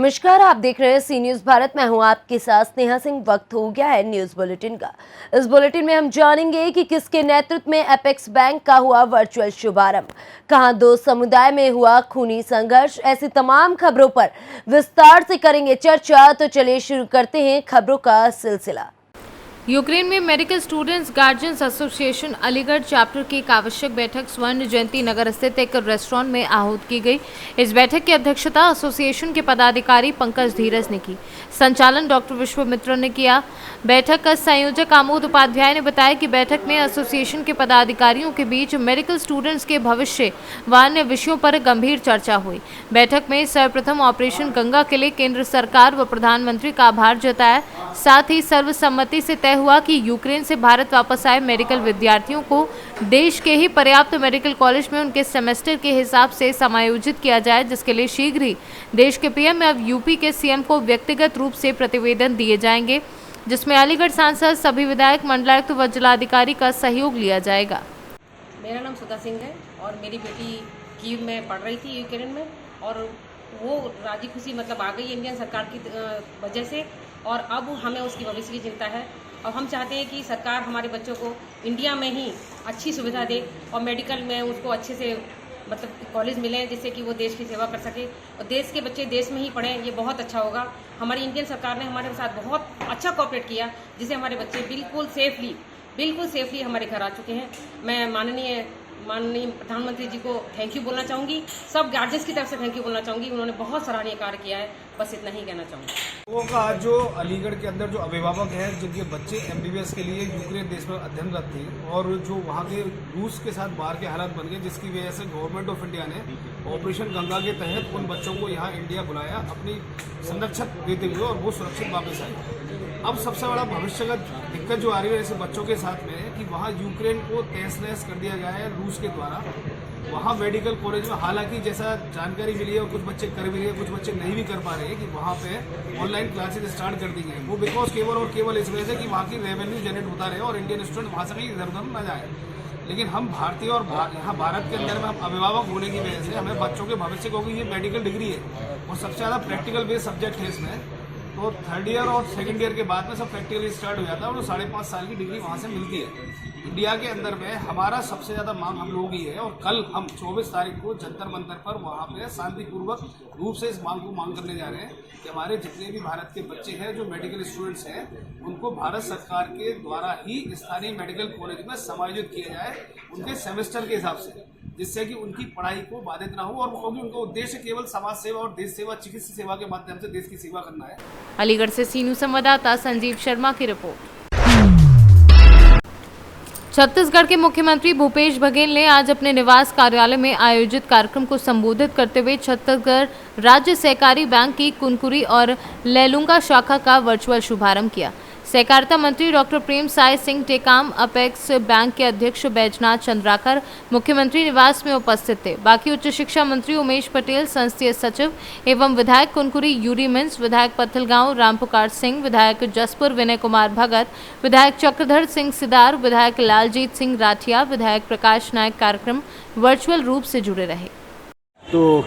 नमस्कार, आप देख रहे हैं सी न्यूज भारत। मैं हूं आपके साथ स्नेहा सिंह। वक्त हो गया है न्यूज बुलेटिन का। इस बुलेटिन में हम जानेंगे कि किसके नेतृत्व में एपेक्स बैंक का हुआ वर्चुअल शुभारंभ, कहां दो समुदाय में हुआ खूनी संघर्ष। ऐसी तमाम खबरों पर विस्तार से करेंगे चर्चा। तो चलिए शुरू करते हैं खबरों का सिलसिला। यूक्रेन में medical students guardians association Aligarh chapter की एक आवश्यक बैठक स्वर्ण जयंती नगर स्थित एक रेस्टोरेंट में आहूत की गई। इस बैठक की अध्यक्षता एसोसिएशन के पदाधिकारी पंकज धीरज ने की। संचालन डॉक्टर विश्वामित्र ने किया। बैठक का संयोजक आमोद उपाध्याय ने बताया कि बैठक में एसोसिएशन के पदाधिकारियों के बीच मेडिकल स्टूडेंट्स के भविष्य व अन्य विषयों पर गंभीर चर्चा हुई। बैठक में सर्वप्रथम ऑपरेशन गंगा के लिए केंद्र सरकार व प्रधानमंत्री का आभार जताया। साथ ही सर्वसम्मति से तय हुआ कि यूक्रेन से भारत वापस आए मेडिकल विद्यार्थियों को देश के ही पर्याप्त मेडिकल कॉलेज में उनके सेमेस्टर के हिसाब से समायोजित किया जाए, जिसके लिए शीघ्र ही देश के पीएम एवं यूपी के सीएम को व्यक्तिगत रूप से प्रतिवेदन दिए जाएंगे, जिसमें अलीगढ़ सांसद, सभी विधायक, मंडलायुक्त व जिलाधिकारी का सहयोग लिया जाएगा। मेरा नाम सुधा सिंह है और मेरी बेटी कीव में पढ़ रही थी यूक्रेन में, और वो राजी खुशी मतलब आ गई इंडियन सरकार की वजह से, और अब हमें उसकी भविष्य की चिंता है। और हम चाहते हैं कि सरकार हमारे बच्चों को इंडिया में ही अच्छी सुविधा दे और मेडिकल में उसको अच्छे से मतलब कॉलेज मिले, जिससे कि वो देश की सेवा कर सके और देश के बच्चे देश में ही पढ़ें। ये बहुत अच्छा होगा। हमारी इंडियन सरकार ने हमारे साथ बहुत अच्छा कोऑपरेट किया, जिससे हमारे बच्चे बिल्कुल सेफली हमारे घर आ चुके हैं। मैं माननीय प्रधानमंत्री जी को थैंक यू बोलना चाहूँगी, सब गार्जियंस की तरफ से थैंक यू बोलना चाहूँगी। उन्होंने बहुत सराहनीय कार्य किया है। बस इतना ही कहना चाहूँगी। लोगों का जो अलीगढ़ के अंदर जो अभिभावक हैं, जिनके बच्चे एमबीबीएस के लिए यूक्रेन देश में अध्ययनरत थे और जो वहाँ के रूस के साथ बाहर के हालात बन गए, जिसकी वजह से गवर्नमेंट ऑफ इंडिया ने ऑपरेशन गंगा के तहत उन बच्चों को यहाँ इंडिया बुलाया अपनी संरक्षक देते हुए, और वो सुरक्षित वापस आए। अब सबसे बड़ा भविष्यगत दिक्कत जो आ रही है ऐसे बच्चों के साथ में है कि वहाँ यूक्रेन को तहस नहस कर दिया गया है रूस के द्वारा। वहाँ मेडिकल कॉलेज में हालांकि जैसा जानकारी मिली है और कुछ बच्चे कर भी रहे हैं, कुछ बच्चे नहीं भी कर पा रहे हैं, कि वहाँ पे ऑनलाइन क्लासेस स्टार्ट कर दी गई। वो बिकॉज केवल और केवल इस वजह से कि वहाँ की रेवेन्यू जनरेट होता रहे और इंडियन स्टूडेंट वहाँ से कहीं इधर उधर न जाए। लेकिन हम भारतीय और यहाँ भारत के अंदर में हम अभिभावक होने की वजह से हमें बच्चों के भविष्य को, ये मेडिकल डिग्री है और सबसे ज़्यादा प्रैक्टिकल बेस्ड सब्जेक्ट है इसमें, तो थर्ड ईयर और सेकंड ईयर के बाद में सब प्रैक्टिकली स्टार्ट हो जाता है और 5.5 साल की डिग्री वहाँ से मिलती है। इंडिया के अंदर में हमारा सबसे ज़्यादा मांग हम लोगों की है, और कल हम 24 तारीख को जंतर मंतर पर वहाँ पे शांतिपूर्वक रूप से इस मांग करने जा रहे हैं कि हमारे जितने भी भारत के बच्चे हैं जो मेडिकल स्टूडेंट्स हैं, उनको भारत सरकार के द्वारा ही स्थानीय मेडिकल कॉलेज में समायोजित किया जाए उनके सेमेस्टर के हिसाब से, जिससे कि उनकी पढ़ाई को बाधित ना हो, और क्योंकि उनका उद्देश्य केवल समाज सेवा और देश सेवा, चिकित्सा सेवा के माध्यम से देश की सेवा करना है। अलीगढ़ से सीनू संवाददाता संजीव शर्मा की रिपोर्ट। छत्तीसगढ़ के मुख्यमंत्री भूपेश बघेल ने आज अपने निवास कार्यालय में आयोजित कार्यक्रम को संबोधित करते हुए छत्तीसगढ़ राज्य सहकारी बैंक की कुनकुरी और लेलुंगा शाखा का वर्चुअल शुभारंभ किया। सहकारिता मंत्री डॉक्टर प्रेम साय सिंह टेकाम, अपेक्स बैंक के अध्यक्ष बैजनाथ चंद्राकर मुख्यमंत्री निवास में उपस्थित थे। बाकी उच्च शिक्षा मंत्री उमेश पटेल, संसदीय सचिव एवं विधायक कुनकुरी यूरी मिन्स, विधायक पत्थलगांव रामपुकार सिंह, विधायक जसपुर विनय कुमार भगत, विधायक चक्रधर सिंह सिदार, विधायक लालजीत सिंह राठिया, विधायक प्रकाश नायक कार्यक्रम वर्चुअल रूप से जुड़े रहे। तो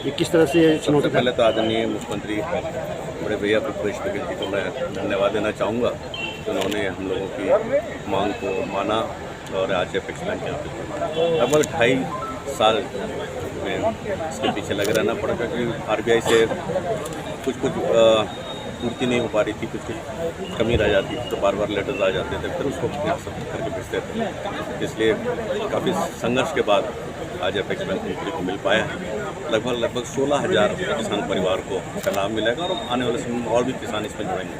ये किस तरह से सबसे पहले तो आदरणीय मुख्यमंत्री बड़े भैया भूपेश बघेल जी को मैं धन्यवाद देना चाहूँगा कि उन्होंने हम लोगों की मांग को माना और आज एपेक्स बैंक लगभग 2.5 साल में इसके पीछे लगे रहना पड़ा, क्योंकि आरबीआई से कुछ पूर्ति नहीं हो पा रही थी, कुछ कमी रह जाती थी, तो बार बार लेटर्स आ जाते थे, फिर उसको करके भेजते थे। इसलिए काफ़ी संघर्ष के बाद आज एपेक्स बैंक कुनकुरी को मिल पाया है। लगभग 16,000 किसान परिवार को इसका लाभ मिलेगा और आने वाले समय में और भी किसान इसमें जुड़ेंगे।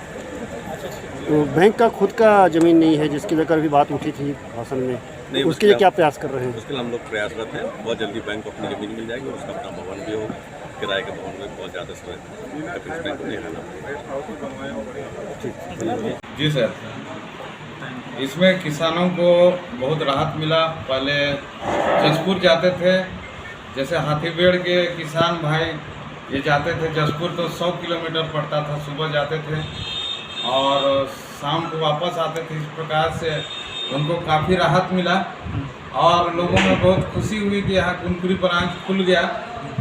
तो बैंक का खुद का ज़मीन नहीं है, जिसकी लेकर भी बात उठी थी भाषण में, नहीं, उसके लिए क्या प्रयास कर रहे हैं? उसके लिए हम लोग प्रयासरत हैं। बहुत जल्दी बैंक को अपनी ज़मीन मिल जाएगी और उसका अपना भवन भी होगा। किराए के भवन में बहुत ज़्यादा समय एपेक्स बैंक को नहीं रहना। जी सर, इसमें किसानों को बहुत राहत मिला। पहले जसपुर जाते थे, जैसे हाथीबेड़ के किसान भाई ये जाते थे जसपुर, तो 100 किलोमीटर पड़ता था, सुबह जाते थे और शाम को वापस आते थे। इस प्रकार से उनको काफ़ी राहत मिला और लोगों में बहुत खुशी हुई कि यहाँ कुनकुरी ब्रांच खुल गया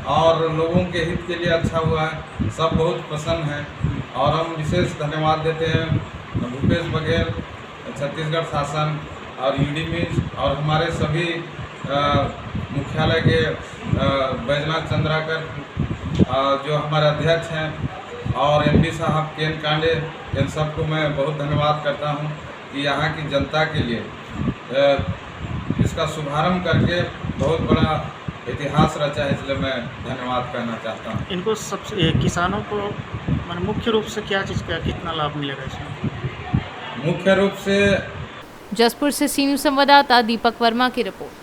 और लोगों के हित के लिए अच्छा हुआ है, सब बहुत पसंद है। और हम विशेष धन्यवाद देते हैं भूपेश बघेल, छत्तीसगढ़ शासन और यूडीमिज और हमारे सभी मुख्यालय के बैजनाथ चंद्राकर जो हमारे अध्यक्ष हैं और एमडी साहब केन कांडे, इन सबको मैं बहुत धन्यवाद करता हूं कि यहाँ की जनता के लिए इसका शुभारंभ करके बहुत बड़ा इतिहास रचा है, इसलिए मैं धन्यवाद करना चाहता हूँ। इनको सबसे किसानों को मतलब मुख्य रूप से क्या चीज़ का कितना लाभ मिलेगा इसमें? मुख्य रूप से जसपुर से सी न्यूज़ संवाददाता दीपक वर्मा की रिपोर्ट।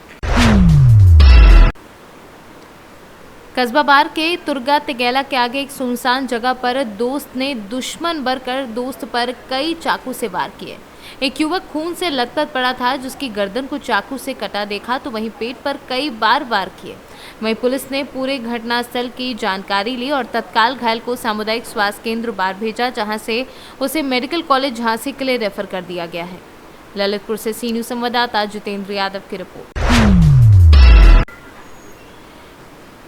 कस्बा बार के तुर्गा तिगैला के आगे एक सुनसान जगह पर दोस्त ने दुश्मन बनकर दोस्त पर कई चाकू से वार किए। एक युवक खून से लथपथ पड़ा था, जिसकी गर्दन को चाकू से कटा देखा तो वहीं पेट पर कई बार वार किए। वहीं पुलिस ने पूरे घटनास्थल की जानकारी ली और तत्काल घायल को सामुदायिक स्वास्थ्य केंद्र बार भेजा, जहां से उसे मेडिकल कॉलेज झांसी के लिए रेफर कर दिया गया है। ललितपुर से सी न्यूज़ संवाददाता जितेंद्र यादव की रिपोर्ट।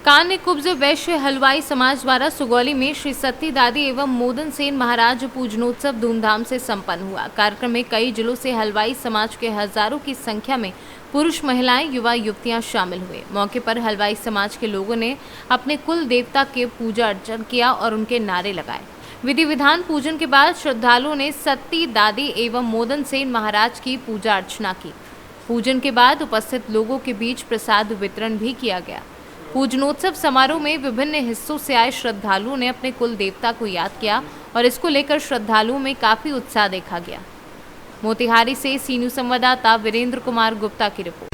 कान्य कुब्ज वैश्य हलवाई समाज द्वारा सुगौली में श्री सती दादी एवं मोदन सेन महाराज पूजनोत्सव धूमधाम से संपन्न हुआ। कार्यक्रम में कई जिलों से हलवाई समाज के हजारों की संख्या में पुरुष, महिलाएं, युवा, युवतियां शामिल हुए। मौके पर हलवाई समाज के लोगों ने अपने कुल देवता के पूजा अर्चन किया और उनके नारे लगाए। विधि विधान पूजन के बाद श्रद्धालुओं ने सती दादी एवं मोदन सेन महाराज की पूजा अर्चना की। पूजन के बाद उपस्थित लोगों के बीच प्रसाद वितरण भी किया गया। पूजनोत्सव समारोह में विभिन्न हिस्सों से आए श्रद्धालुओं ने अपने कुल देवता को याद किया और इसको लेकर श्रद्धालुओं में काफी उत्साह देखा गया। मोतिहारी से सी न्यूज़ संवाददाता वीरेंद्र कुमार गुप्ता की रिपोर्ट।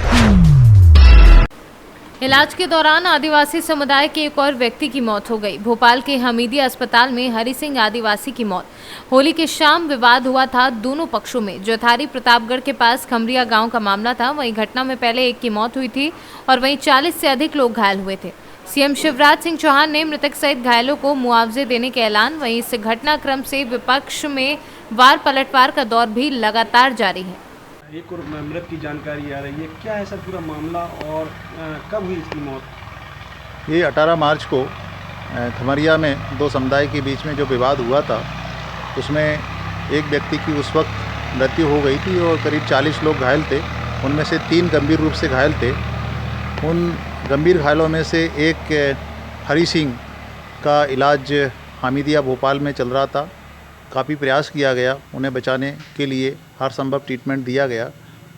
इलाज के दौरान आदिवासी समुदाय के एक और व्यक्ति की मौत हो गई। भोपाल के हमीदिया अस्पताल में हरि सिंह आदिवासी की मौत। होली के शाम विवाद हुआ था दोनों पक्षों में। जोथारी प्रतापगढ़ के पास खमरिया गांव का मामला था। वहीं घटना में पहले एक की मौत हुई थी और वहीं 40 से अधिक लोग घायल हुए थे। सीएम शिवराज सिंह चौहान ने मृतक सहित घायलों को मुआवजे देने के ऐलान। वहीं इस घटनाक्रम से विपक्ष में वार पलटवार का दौर भी लगातार जारी है। एक और मृत की जानकारी आ रही है, क्या है सर पूरा मामला और कब हुई इसकी मौत? ये 18 मार्च को खमरिया में दो समुदाय के बीच में जो विवाद हुआ था, उसमें एक व्यक्ति की उस वक्त मृत्यु हो गई थी और करीब 40 लोग घायल थे। उनमें से 3 गंभीर रूप से घायल थे। उन गंभीर घायलों में से एक हरि सिंह का इलाज हमीदिया भोपाल में चल रहा था। काफ़ी प्रयास किया गया उन्हें बचाने के लिए, हर संभव ट्रीटमेंट दिया गया,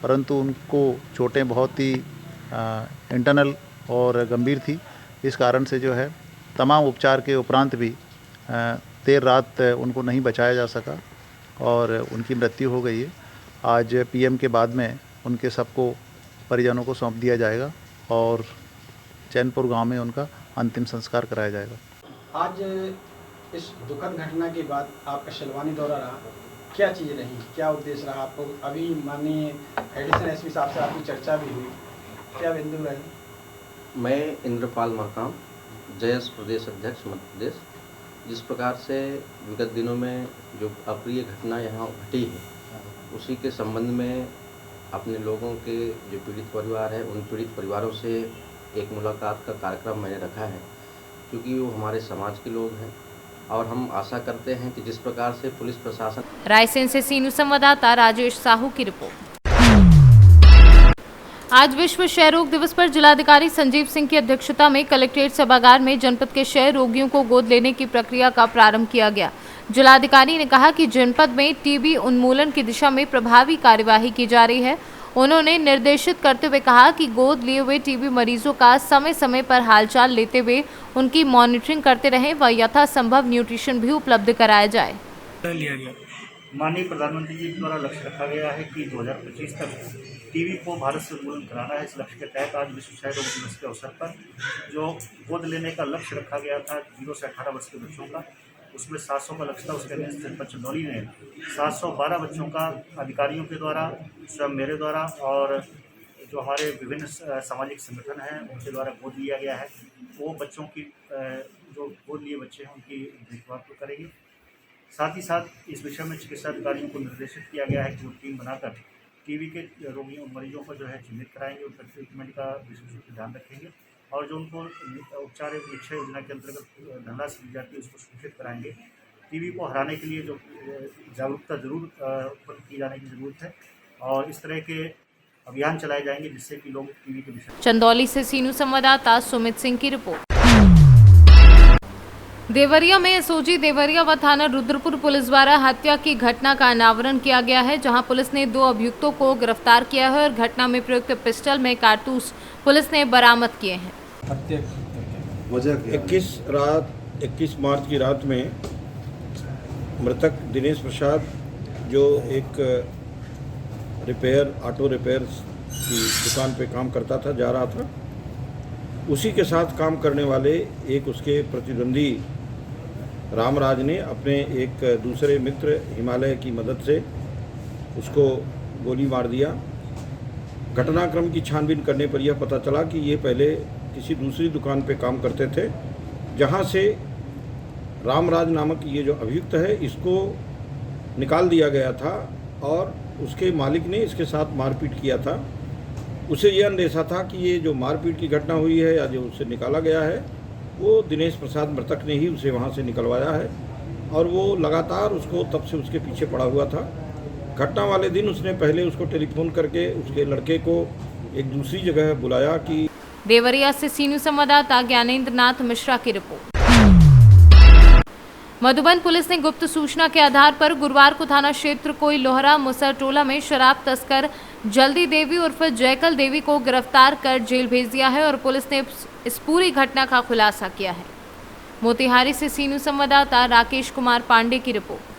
परंतु उनको चोटें बहुत ही इंटरनल और गंभीर थी। इस कारण से जो है तमाम उपचार के उपरांत भी देर रात उनको नहीं बचाया जा सका और उनकी मृत्यु हो गई है। आज पीएम के बाद में उनके सबको परिजनों को सौंप दिया जाएगा और चैनपुर गांव में उनका अंतिम संस्कार कराया जाएगा। आज इस दुखद घटना के बाद आपका शलवानी दौरा रहा, क्या चीज़ रही, क्या उद्देश्य रहा आपको? अभी माननीय एडिशनल एसपी साहब से आपकी चर्चा भी हुई, क्या बिंदु रहे? मैं इंद्रपाल मरकाम, जयस प्रदेश अध्यक्ष मध्य प्रदेश। जिस प्रकार से विगत दिनों में जो अप्रिय घटना यहाँ घटी है, उसी के संबंध में अपने लोगों के जो पीड़ित परिवार है, उन पीड़ित परिवारों से एक मुलाकात का कार्यक्रम मैंने रखा है, क्योंकि वो हमारे समाज के लोग हैं और हम आशा करते हैं कि जिस प्रकार से पुलिस प्रशासन। रायसेन से सी न्यूज़ संवाददाता राजेश साहू की रिपोर्ट। आज विश्व क्षय रोग दिवस पर जिलाधिकारी संजीव सिंह की अध्यक्षता में कलेक्ट्रेट सभागार में जनपद के क्षय रोगियों को गोद लेने की प्रक्रिया का प्रारंभ किया गया। जिलाधिकारी ने कहा कि जनपद में टीबी उन्मूलन की दिशा में प्रभावी कार्यवाही की जा रही है। उन्होंने निर्देशित करते हुए कहा कि गोद लिए हुए टीबी मरीजों का समय समय पर हालचाल लेते हुए उनकी मॉनिटरिंग करते रहें व यथासंभव न्यूट्रिशन भी उपलब्ध कराया जाए। माननीय प्रधानमंत्री जी द्वारा लक्ष्य रखा गया है कि 2025 तक टीबी को भारत से उन्मूलन कराना है। इस लक्ष्य के तहत आज विश्व क्षय रोग दिवस के अवसर पर जो गोद लेने का लक्ष्य रखा गया था 0 से 18 वर्ष के बच्चों का, उसमें 700 का लक्ष्य था। उसके अगेंस्ट जनपद चंदौली ने 712 बच्चों का अधिकारियों के द्वारा, स्वयं मेरे द्वारा और जो हमारे विभिन्न सामाजिक संगठन हैं उनके द्वारा गोद लिया गया है। वो बच्चों की जो गोद लिए बच्चे हैं उनकी देखभाल को करेंगे। साथ ही साथ इस विषय में चिकित्सा अधिकारियों को निर्देशित किया गया है कि वो टीम बनाकर टीबी के रोगियों मरीजों को जो है चिन्हित कराएंगे, उनका ट्रीटमेंट का विशेष रूप से ध्यान रखेंगे और जो उनको उपचार एवं शिक्षा योजना के अंतर्गत धनराशि दी जाती है उसको सुनिश्चित कराएंगे। टीबी को हराने के लिए जो जागरूकता जरूर उत्पन्न की जाने की ज़रूरत है और इस तरह के अभियान चलाए जाएंगे जिससे कि लोग टीबी के विषय। चंदौली से सीनू संवाददाता सुमित सिंह की रिपोर्ट। देवरिया में एसओजी देवरिया व थाना रुद्रपुर पुलिस द्वारा हत्या की घटना का अनावरण किया गया है, जहां पुलिस ने 2 अभियुक्तों को गिरफ्तार किया है और घटना में प्रयुक्त पिस्टल में कारतूस पुलिस ने बरामद किए हैं। 21 मार्च की रात में मृतक दिनेश प्रसाद जो एक ऑटो रिपेयर की दुकान पे काम करता था, जा रहा था, उसी के साथ काम करने वाले एक उसके प्रतिद्वंदी रामराज ने अपने एक दूसरे मित्र हिमालय की मदद से उसको गोली मार दिया। घटनाक्रम की छानबीन करने पर यह पता चला कि ये पहले किसी दूसरी दुकान पे काम करते थे, जहां से रामराज नामक ये जो अभियुक्त है इसको निकाल दिया गया था और उसके मालिक ने इसके साथ मारपीट किया था। उसे यह अंदेशा था कि ये जो मारपीट की घटना हुई है या जो उससे निकाला गया है वो दिनेश प्रसाद मृतक ने ही उसे वहाँ से निकलवाया है और वो लगातार उसको तब से उसके पीछे पड़ा हुआ था। घटना वाले दिन उसने पहले उसको टेलीफोन करके उसके लड़के को एक दूसरी जगह बुलाया कि। देवरिया से सीनू संवाददाता ज्ञानेंद्र नाथ मिश्रा की रिपोर्ट। मधुबन पुलिस ने गुप्त सूचना के आधार पर गुरुवार को थाना क्षेत्र कोई लोहरा मुसरटोला में शराब तस्कर जल्दी देवी उर्फ जयकल देवी को गिरफ्तार कर जेल भेज दिया है और पुलिस ने इस पूरी घटना का खुलासा किया है। मोतिहारी से सीनू संवाददाता राकेश कुमार पांडे की रिपोर्ट।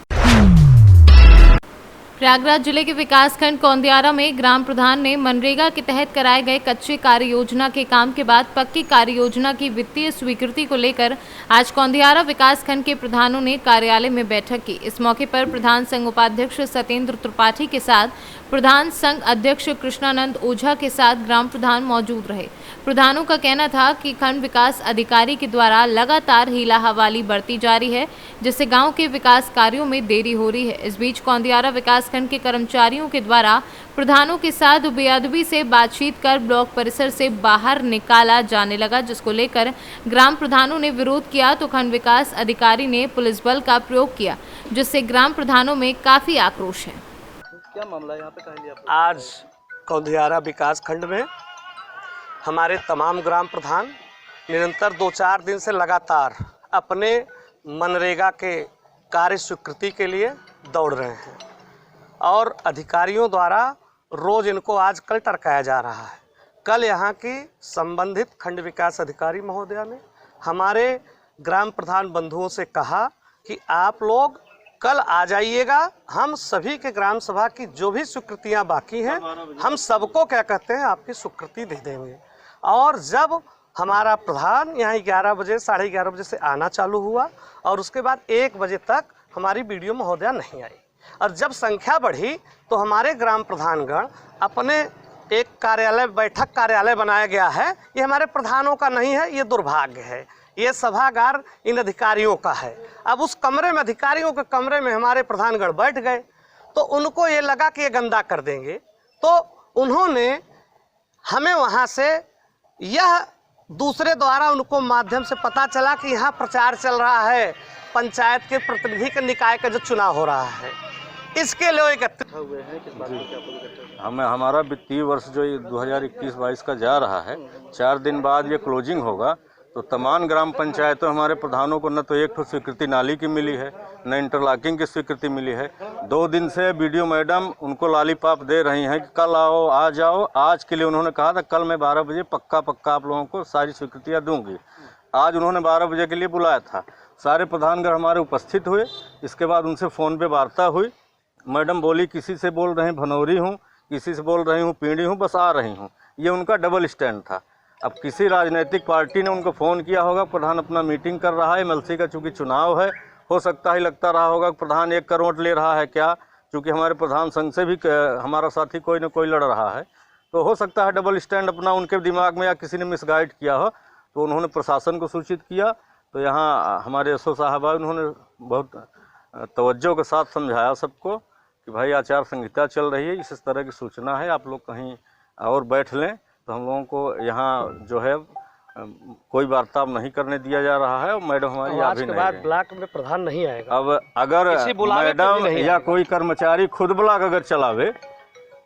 प्रयागराज जिले के विकासखंड कौंदियारा में ग्राम प्रधान ने मनरेगा के तहत कराए गए कच्चे कार्य योजना के काम के बाद पक्की कार्य योजना की वित्तीय स्वीकृति को लेकर आज कौंदियारा विकासखंड के प्रधानों ने कार्यालय में बैठक की। इस मौके पर प्रधान संघ उपाध्यक्ष सत्येंद्र त्रिपाठी के साथ प्रधान संघ अध्यक्ष कृष्णानंद ओझा के साथ ग्राम प्रधान मौजूद रहे। प्रधानों का कहना था कि खंड विकास अधिकारी के द्वारा लगातार हीला हवाली बढ़ती जा रही है, जिससे गांव के विकास कार्यों में देरी हो रही है। इस बीच कौंदियारा विकासखंड के कर्मचारियों के द्वारा प्रधानों के साथ बेअदबी से बातचीत कर ब्लॉक परिसर से बाहर निकाला जाने लगा, जिसको लेकर ग्राम प्रधानों ने विरोध किया तो खंड विकास अधिकारी ने पुलिस बल का प्रयोग किया, जिससे ग्राम प्रधानों में काफी आक्रोश है। क्या मामला यहाँ पे कहेंगे आप? आज कौंदियारा विकास खंड में हमारे तमाम ग्राम प्रधान निरंतर 2-4 दिन से लगातार अपने मनरेगा के कार्य स्वीकृति के लिए दौड़ रहे हैं और अधिकारियों द्वारा रोज इनको आजकल टरकाया जा रहा है। कल यहाँ की संबंधित खंड विकास अधिकारी महोदया ने हमारे ग्राम प्रधान बंधुओं से कहा कि आप लोग कल आ जाइएगा, हम सभी के ग्राम सभा की जो भी स्वीकृतियाँ बाकी हैं हम सबको क्या कहते हैं आपकी स्वीकृति दे देंगे। और जब हमारा प्रधान यहाँ 11 बजे 11:30 बजे से आना चालू हुआ और उसके बाद 1 बजे तक हमारी बीडीओ महोदया नहीं आई और जब संख्या बढ़ी तो हमारे ग्राम प्रधानगण अपने एक बैठक कार्यालय बनाया गया है। ये हमारे प्रधानों का नहीं है, ये दुर्भाग्य है, ये सभागार इन अधिकारियों का है। अब उस कमरे में अधिकारियों के कमरे में हमारे प्रधानगण बैठ गए तो उनको ये लगा कि ये गंदा कर देंगे, तो उन्होंने हमें वहाँ से यह दूसरे द्वारा उनको माध्यम से पता चला कि यहाँ प्रचार चल रहा है पंचायत के प्रतिनिधि के निकाय का जो चुनाव हो रहा है, इसके लिए एकत्रित हुए हैं। किस बात को क्या आपको? हमारा वित्तीय वर्ष जो 2021-22 का जा रहा है, 4 दिन बाद ये क्लोजिंग होगा, तो तमाम ग्राम पंचायतों हमारे प्रधानों को न तो एक तो स्वीकृति नाली की मिली है, न इंटरलॉकिंग की स्वीकृति मिली है। 2 दिन से बीडीओ मैडम उनको लॉलीपॉप दे रही हैं कि कल आओ, आ जाओ। आज के लिए उन्होंने कहा था कल मैं 12 बजे पक्का आप लोगों को सारी स्वीकृतियाँ दूंगी। आज उन्होंने 12 बजे के लिए बुलाया था। सारे प्रधानगण हमारे उपस्थित हुए। इसके बाद उनसे फ़ोन पे वार्ता हुई। मैडम बोली किसी से बोल रहे हैं भनौरी हूँ, किसी से बोल रही हूँ पीढ़ी हूँ, बस आ रही हूँ। ये उनका डबल स्टैंड था। अब किसी राजनीतिक पार्टी ने उनको फ़ोन किया होगा, प्रधान अपना मीटिंग कर रहा है, एमएलसी का चूँकि चुनाव है, हो सकता है लगता रहा होगा प्रधान 1 करोड़ ले रहा है क्या, चूँकि हमारे प्रधान संघ से भी हमारा साथी कोई न कोई लड़ रहा है, तो हो सकता है डबल स्टैंड अपना उनके दिमाग में या किसी ने मिसगाइड किया हो। तो उन्होंने प्रशासन को सूचित किया। तो यहाँ हमारे एसओ साहबा उन्होंने बहुत तवज्जो के साथ समझाया सबको कि भाई आचार संहिता चल रही है, इस तरह की सूचना है, आप लोग कहीं और बैठ लें। तो हम लोगों को यहाँ जो है कोई वार्ता नहीं करने दिया जा रहा है और मैडम हमारी आ आज भी के नहीं बाद रही। ब्लॉक में प्रधान नहीं आएगा। अब अगर किसी बुलावे पे भी मैडम नहीं या आएगा। कोई कर्मचारी खुद ब्लॉक अगर चलावे,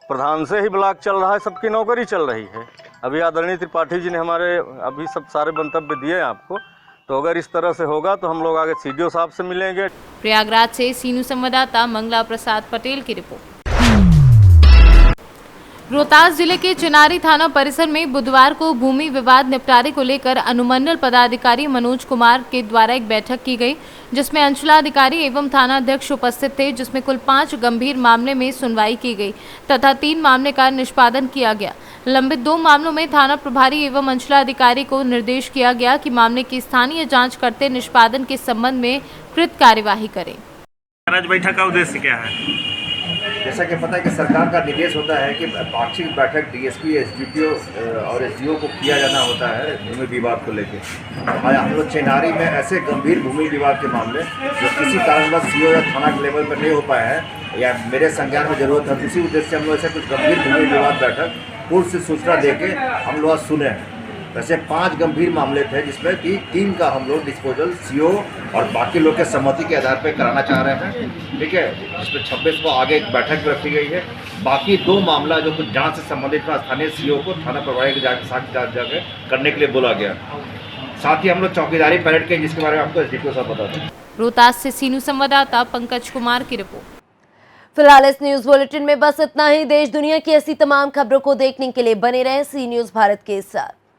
प्रधान से ही ब्लॉक चल रहा है, सबकी नौकरी चल रही है। अभी आदरणीय त्रिपाठी जी ने हमारे अभी सब सारे मंतव्य दिए हैं आपको, तो अगर इस तरह से होगा तो हम लोग आगे सीडीओ साहब से मिलेंगे। प्रयागराज से सीनू संवाददाता मंगला प्रसाद पटेल की रिपोर्ट। रोहतास जिले के चिनारी थाना परिसर में बुधवार को भूमि विवाद निपटारे को लेकर अनुमंडल पदाधिकारी मनोज कुमार के द्वारा एक बैठक की गई, जिसमें अंचलाधिकारी एवं थाना अध्यक्ष उपस्थित थे, जिसमें कुल 5 गंभीर मामले में सुनवाई की गई तथा 3 मामले का निष्पादन किया गया। लंबित 2 मामलों में थाना प्रभारी एवं अंचलाधिकारी को निर्देश किया गया कि मामले की स्थानीय जाँच करते निष्पादन के संबंध में कृत कार्यवाही करें। आज बैठक का उद्देश्य क्या है? जैसा कि पता है कि सरकार का निर्देश होता है कि पाक्षिक बैठक डीएसपी, एसडीपीओ और एसडीओ को किया जाना होता है भूमि विवाद को लेकर। आज हम लोग चिनारी में ऐसे गंभीर भूमि विवाद के मामले जो किसी कारणवश सीओ या थाना के लेवल पर नहीं हो पाया है या मेरे संज्ञान में जरूरत है, इसी उद्देश्य से हम लोग ऐसे कुछ गंभीर भूमि विवाद बैठक पूर्व से सूचना दे के हम लोग आज सुने। वैसे 5 गंभीर मामले थे जिसमें कि 3 का हम लोग डिस्पोजल सीओ और बाकी लोग के सहमति के आधार पर कराना चाह रहे हैं, ठीक है, जिसमें 26 को आगे एक बैठक रखी गई है। बाकी 2 मामला जो कुछ जांच से संबंधित स्थानीय सीओ को थाना प्रभारी के जाकर करने के लिए बोला गया। साथ ही हम लोग चौकीदारी परेड के जिसके बारे में आपको एसडीपीओ साहब बता दें। रोहतास से सीनू संवाददाता पंकज कुमार की रिपोर्ट। फिलहाल इस न्यूज बुलेटिन में बस इतना ही। देश दुनिया की ऐसी तमाम खबरों को देखने के लिए बने रहें सी न्यूज भारत के साथ।